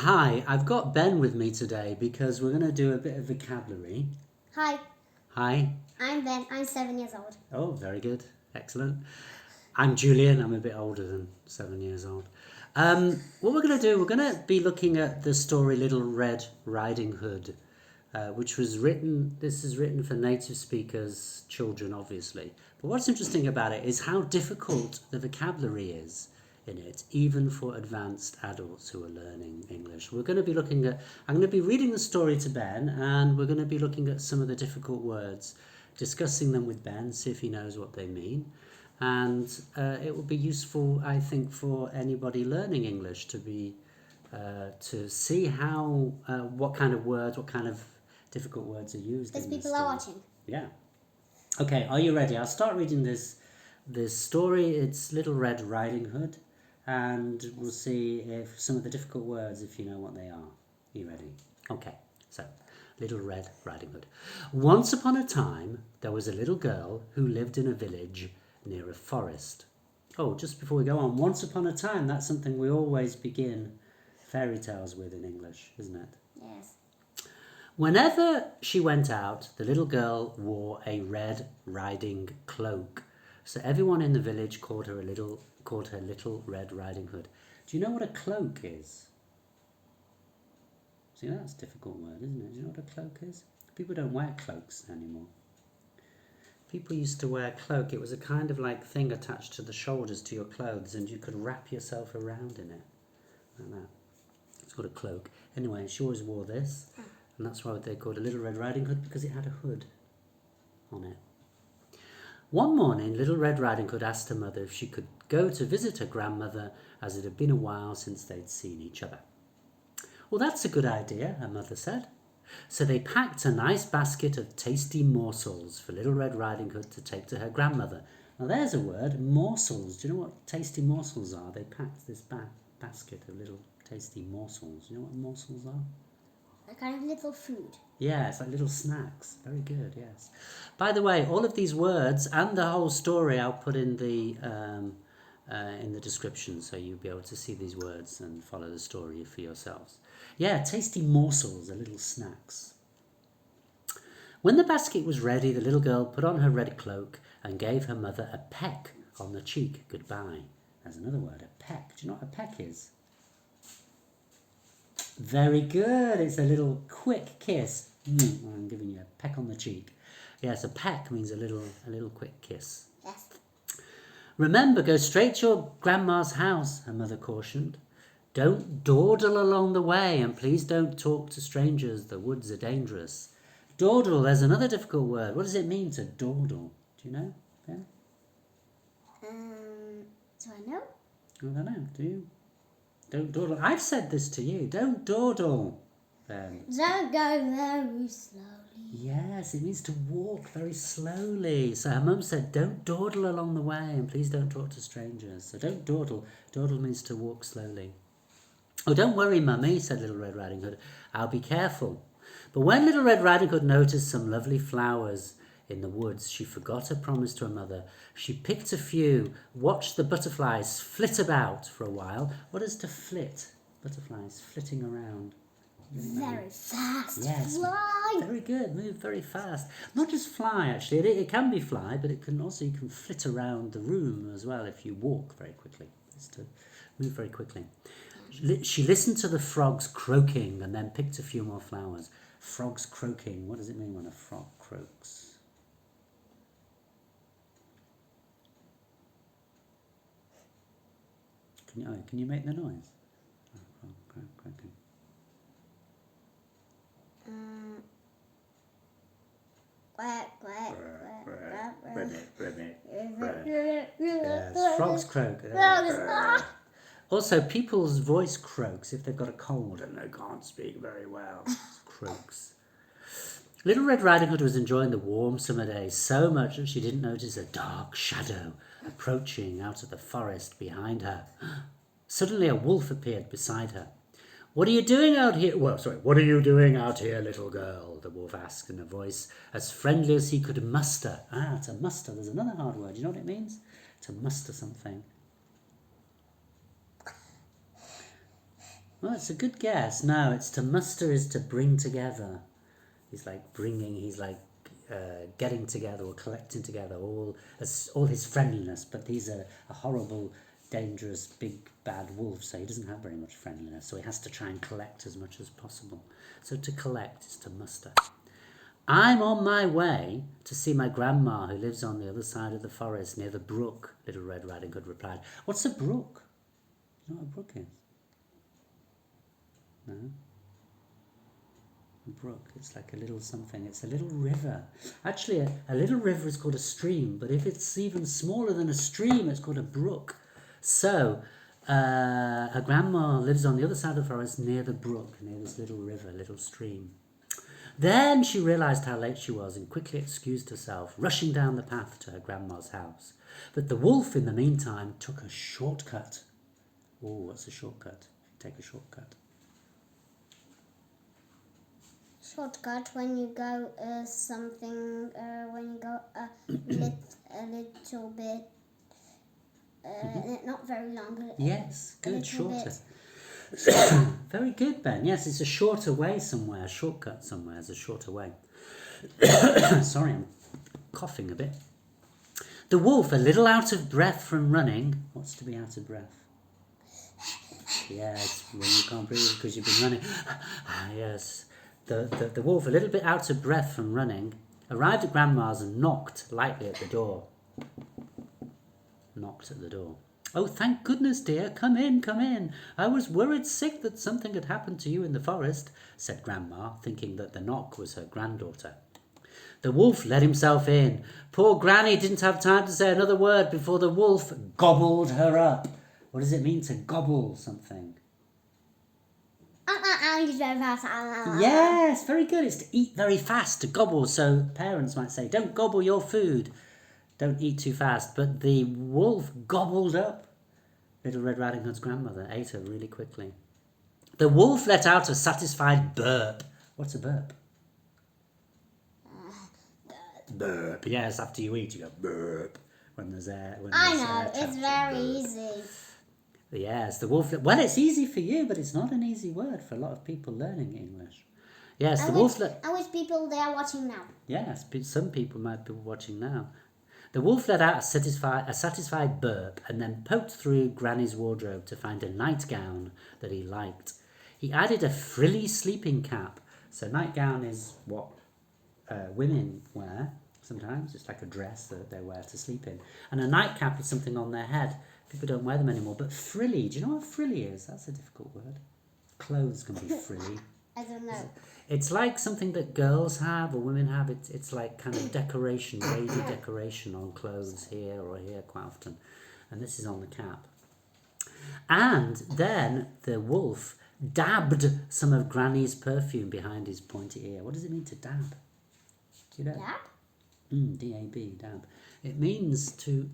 Hi, I've got Ben with me today because we're going to do a bit of vocabulary. Hi, Hi. I'm Ben. I'm 7 years old. Oh, very good. Excellent. I'm Julian. I'm a bit older than 7 years old. What we're going to do, we're going to be looking at the story Little Red Riding Hood, which was written, this is written for native speakers, children obviously. But what's interesting about it is how difficult the vocabulary is in it, even for advanced adults who are learning English. We're going to be looking at, I'm going to be reading the story to Ben, and we're going to be looking at some of the difficult words, discussing them with Ben, see if he knows what they mean. And it will be useful, I think, for anybody learning English to be to see how what kind of words, what kind of difficult words are used. Because in this people are story. watching. Yeah. Okay, are you ready? I'll start reading this story. It's Little Red Riding Hood, and we'll see if some of the difficult words, if you know what they are. Are you ready? Okay, so Little Red Riding Hood. Once upon a time, there was a little girl who lived in a village near a forest. Oh, just before we go on, once upon a time, that's something we always begin fairy tales with in English, isn't it? Yes. Whenever she went out, the little girl wore a red riding cloak. So everyone in the village called her Little Red Riding Hood. Do you know what a cloak is? See, that's a difficult word, isn't it? Do you know what a cloak is? People don't wear cloaks anymore. People used to wear a cloak. It was a kind of like thing attached to the shoulders to your clothes, and you could wrap yourself around in it, like that. It's called a cloak. Anyway, she always wore this, and that's why they called it Little Red Riding Hood, because it had a hood on it. One morning, Little Red Riding Hood asked her mother if she could go to visit her grandmother, as it had been a while since they'd seen each other. Well, that's a good idea, her mother said. So they packed a nice basket of tasty morsels for Little Red Riding Hood to take to her grandmother. Now there's a word, morsels. Do you know what tasty morsels are? They packed this basket of little tasty morsels. Do you know what morsels are? A kind of little food. Yeah, it's like little snacks. Very good, yes. By the way, all of these words and the whole story I'll put in the description, so you'll be able to see these words and follow the story for yourselves. Yeah, tasty morsels are little snacks. When the basket was ready, the little girl put on her red cloak and gave her mother a peck on the cheek goodbye. There's another word, a peck. Do you know what a peck is? Very good. It's a little quick kiss. I'm giving you a peck on the cheek. Yes, a peck means a little quick kiss. Yes. Remember, go straight to your grandma's house, her mother cautioned. Don't dawdle along the way, and please don't talk to strangers. The woods are dangerous. Dawdle, there's another difficult word. What does it mean to dawdle? Do you know? Yeah? Do I know? I don't know. Do you? Don't dawdle. I've said this to you. Don't dawdle. Don't go very slowly. Yes, it means to walk very slowly. So her mum said, don't dawdle along the way, and please don't talk to strangers. So don't dawdle. Dawdle means to walk slowly. Oh, don't worry, Mummy, said Little Red Riding Hood. I'll be careful. But when Little Red Riding Hood noticed some lovely flowers in the woods, she forgot her promise to her mother. She picked a few, watched the butterflies flit about for a while. What is to flit? Butterflies flitting around. Very fast. Yes. Fly. Very good. Move very fast. Not just fly, actually. It can be fly, but it can also, you can flit around the room as well if you walk very quickly. It's to move very quickly. She listened to the frogs croaking and then picked a few more flowers. Frogs croaking. What does it mean when a frog croaks? Can you make the noise? Croaking. Quack, quack, Yes, frogs croak. Also, people's voice croaks if they've got a cold and they can't speak very well. Croaks. Little Red Riding Hood was enjoying the warm summer day so much that she didn't notice a dark shadow approaching out of the forest behind her. Suddenly a wolf appeared beside her. What are you doing out here? What are you doing out here, little girl? The wolf asked in a voice as friendly as he could muster. To muster. There's another hard word. Do you know what it means? To muster something. Well, it's a good guess. No, it's to muster is to bring together. He's like bringing, he's like getting together or collecting together all his friendliness. But he's a horrible, dangerous, big, bad wolf, so he doesn't have very much friendliness. So he has to try and collect as much as possible. So to collect is to muster. I'm on my way to see my grandma who lives on the other side of the forest near the brook, Little Red Riding Hood replied. What's a brook? You know what a brook is? No? A brook, it's like a little something. It's a little river. Actually, a little river is called a stream, but if it's even smaller than a stream, it's called a brook. So, her grandma lives on the other side of the forest near the brook, near this little river, little stream. Then she realised how late she was and quickly excused herself, rushing down the path to her grandma's house. But the wolf, in the meantime, took a shortcut. Oh, what's a shortcut? Take a shortcut. Shortcut when you go something, when you go a little bit, not very long. Yes, good, little shorter. Very good, Ben. Yes, it's a shorter way somewhere, a shortcut somewhere is a shorter way. Sorry, I'm coughing a bit. The wolf, a little out of breath from running. What's to be out of breath? Yes, when you can't breathe because you've been running. Yes. The wolf, a little bit out of breath from running, arrived at Grandma's and knocked lightly at the door. Knocked at the door. Oh, thank goodness, dear. Come in, come in. I was worried sick that something had happened to you in the forest, said Grandma, thinking that the knock was her granddaughter. The wolf let himself in. Poor Granny didn't have time to say another word before the wolf gobbled her up. What does it mean to gobble something? Yes, very good. It's to eat very fast, to gobble. So parents might say, don't gobble your food. Don't eat too fast. But the wolf gobbled up Little Red Riding Hood's grandmother, ate her really quickly. The wolf let out a satisfied burp. What's a burp? Burp. Yes, after you eat, you go burp. When there's air. I know, it's very easy. Yes, the wolf. Well, it's easy for you, but it's not an easy word for a lot of people learning English. Yes, the wolf. I wish people they are watching now. Yes, some people might be watching now. The wolf let out a satisfied burp and then poked through Granny's wardrobe to find a nightgown that he liked. He added a frilly sleeping cap. So nightgown is what women wear sometimes. It's like a dress that they wear to sleep in. And a nightcap is something on their head. People don't wear them anymore. But frilly, do you know what frilly is? That's a difficult word. Clothes can be frilly. I don't know. It's like something that girls have or women have. It's like kind of decoration, wavy decoration on clothes here or here quite often. And this is on the cap. And then the wolf dabbed some of Granny's perfume behind his pointy ear. What does it mean to dab? Do you know? Dab? D-A-B, dab. It means to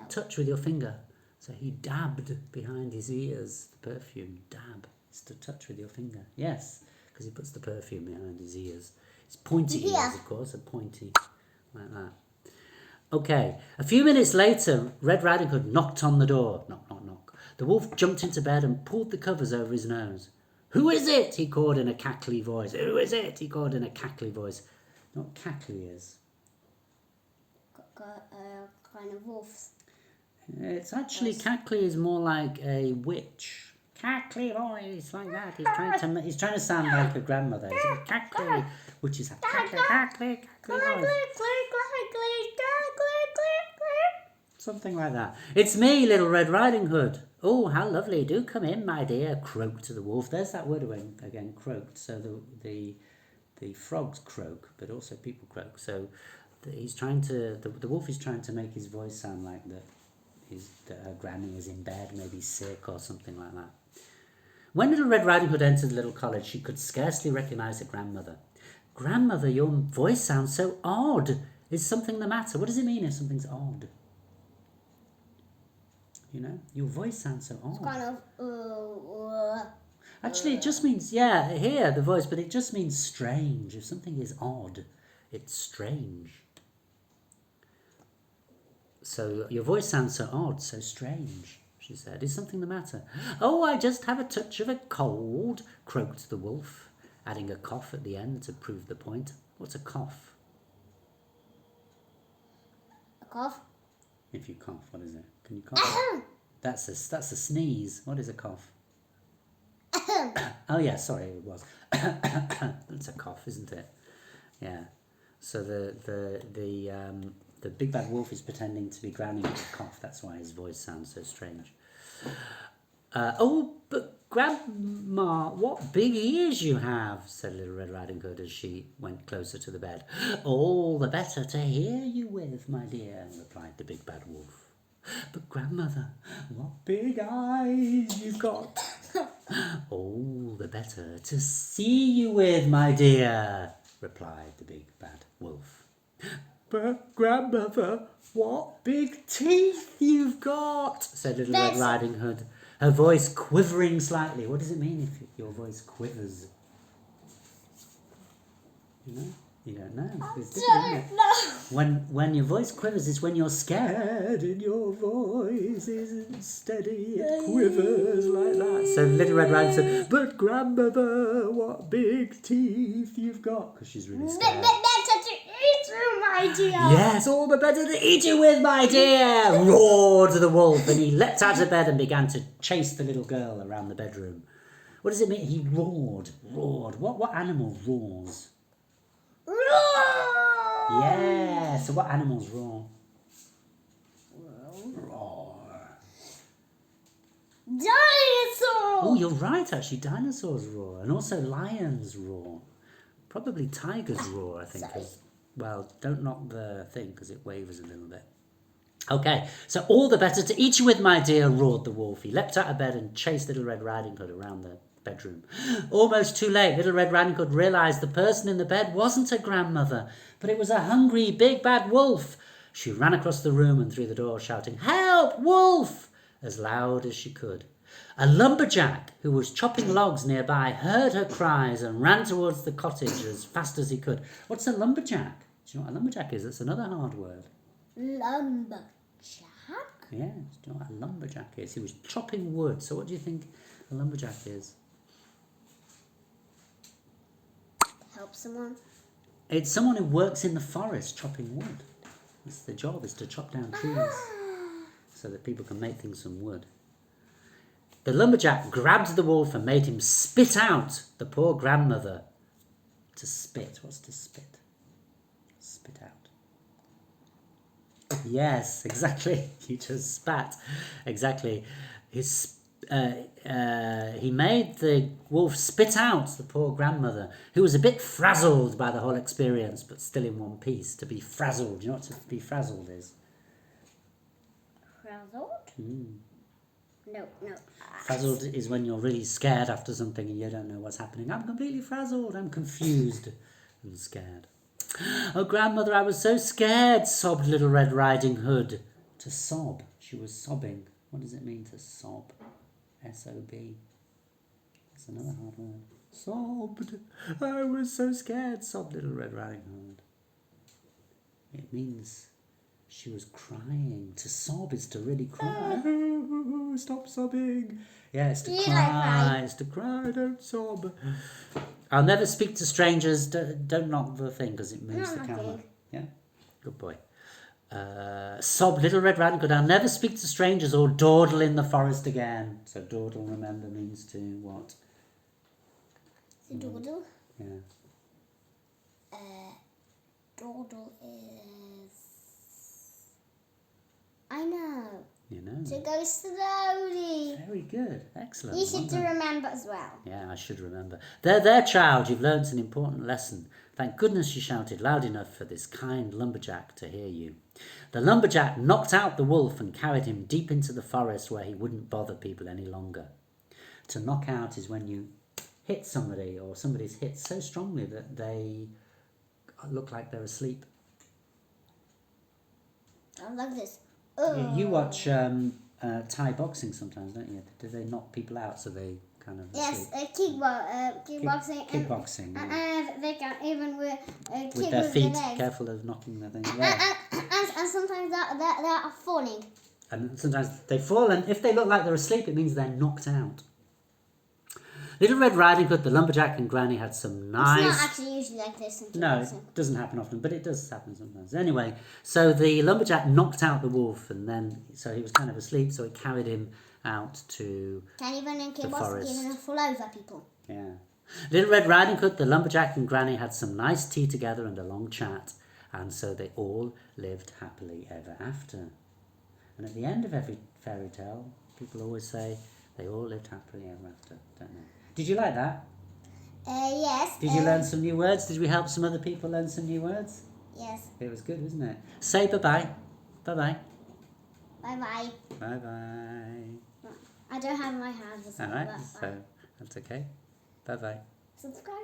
touch with your finger. So he dabbed behind his ears the perfume. Dab. It's to touch with your finger. Yes, because he puts the perfume behind his ears. His pointy ears, of course, are pointy, like that. Okay, a few minutes later, Red Riding Hood knocked on the door. Knock, knock, knock. The wolf jumped into bed and pulled the covers over his nose. Who is it? He called in a cackly voice. Who is it? He called in a cackly voice. You know what cackly is? Kind of wolf. It's actually, cackly is more like a witch. Cackly voice, like that. He's trying to sound like a grandmother. It's cackly, which is cackly voice. Something like that. It's me, Little Red Riding Hood. Oh, how lovely. Do come in, my dear, croaked the wolf. There's that word again, croaked. So the frogs croak, but also people croak. So he's trying to, the wolf is trying to make his voice sound like that her granny is in bed, maybe sick or something like that. When Little Red Riding Hood entered the little cottage, she could scarcely recognise her grandmother. Grandmother, your voice sounds so odd. Is something the matter? What does it mean if something's odd? You know, your voice sounds so odd. It's kind of Actually, it just means, yeah, here, the voice, but it just means strange. If something is odd, it's strange. So your voice sounds so odd, so strange. she said. Is something the matter? Oh, I just have a touch of a cold, croaked the wolf, adding a cough at the end to prove the point. What's a cough? A cough? If you cough, what is it? Can you cough? That's a sneeze. What is a cough? Oh yeah, sorry, it was. That's a cough, isn't it? Yeah. So the big bad wolf is pretending to be drowning in a cough. That's why his voice sounds so strange. Oh, but Grandma, what big ears you have, said Little Red Riding Hood as she went closer to the bed. All the better to hear you with, my dear, replied the big bad wolf. But Grandmother, what big eyes you've got. All the better to see you with, my dear, replied the big bad wolf. But Grandmother, what big teeth you've got, said Little Red Riding Hood, her voice quivering slightly. What does it mean if your voice quivers? You know? You don't know. It's different, isn't it? When your voice quivers, it's when you're scared and your voice isn't steady. It quivers like that. So Little Red Riding Hood said, but Grandmother, what big teeth you've got. Because she's really scared. My dear. Yes, all the better to eat you with, my dear, roared the wolf, and he leapt out of bed and began to chase the little girl around the bedroom. What does it mean? He roared. What animal roars? Roar. Yeah, so what animals roar? Roar. Dinosaur. Oh, you're right, actually, dinosaurs roar, and also lions roar. Probably tigers roar, I think. Well, don't knock the thing because it wavers a little bit. Okay, so all the better to eat you with, my dear, roared the wolf. He leapt out of bed and chased Little Red Riding Hood around the bedroom. Almost too late, Little Red Riding Hood realised the person in the bed wasn't her grandmother, but it was a hungry, big, bad wolf. She ran across the room and through the door, shouting, "Help, wolf!" as loud as she could. A lumberjack, who was chopping logs nearby, heard her cries and ran towards the cottage as fast as he could. What's a lumberjack? Do you know what a lumberjack is? It's another hard word. Lumberjack? Yeah, do you know what a lumberjack is? He was chopping wood. So what do you think a lumberjack is? Help someone? It's someone who works in the forest chopping wood. That's their job, is to chop down trees so that people can make things from wood. The lumberjack grabbed the wolf and made him spit out the poor grandmother. To spit. What's to spit? Spit out. Yes, exactly. You just spat. Exactly. He made the wolf spit out the poor grandmother, who was a bit frazzled by the whole experience, but still in one piece. To be frazzled. You know what to be frazzled is? Frazzled? No. Frazzled is when you're really scared after something and you don't know what's happening. I'm completely frazzled. I'm confused and scared. Oh, Grandmother, I was so scared, sobbed Little Red Riding Hood. To sob. She was sobbing. What does it mean to sob? S-O-B. That's another hard word. Sobbed. I was so scared, sobbed Little Red Riding Hood. It means she was crying. To sob is to really cry. Stop sobbing. Yeah, it's to cry. It's to cry. Don't sob. I'll never speak to strangers. Don't knock the thing because it moves the camera. Yeah, good boy. Sobbed Little Red Riding Hood. I'll never speak to strangers or dawdle in the forest again. So dawdle, remember, means to what? Dawdle? Yeah. Dawdle is... I know. You know. To go slowly. Very good. Excellent. You should remember as well. Yeah, I should remember. There, child, you've learnt an important lesson. Thank goodness you shouted loud enough for this kind lumberjack to hear you. The lumberjack knocked out the wolf and carried him deep into the forest where he wouldn't bother people any longer. To knock out is when you hit somebody or somebody's hit so strongly that they look like they're asleep. I like this. You watch Thai boxing sometimes, don't you? Do they knock people out so they kind of yes, kickboxing. Kickboxing. And they can even with their feet, careful of knocking the thing. Yeah. And sometimes they are falling. And sometimes they fall, and if they look like they're asleep, it means they're knocked out. Little Red Riding Hood, the lumberjack, and Granny had some nice... It's not actually usually like this. No, it doesn't happen often, but it does happen sometimes. Anyway, so the lumberjack knocked out the wolf, and then, so he was kind of asleep, so it carried him out to Can even in the was forest. giving a fall over people. Yeah. Little Red Riding Hood, the lumberjack, and Granny had some nice tea together and a long chat, and so they all lived happily ever after. And at the end of every fairy tale, people always say they all lived happily ever after, don't they? Did you like that? Yes. Did you learn some new words? Did we help some other people learn some new words? Yes. It was good, wasn't it? Say bye-bye. Bye-bye. Bye-bye. Bye-bye. I don't have my hands. All right, so that's okay. Bye-bye. Subscribe.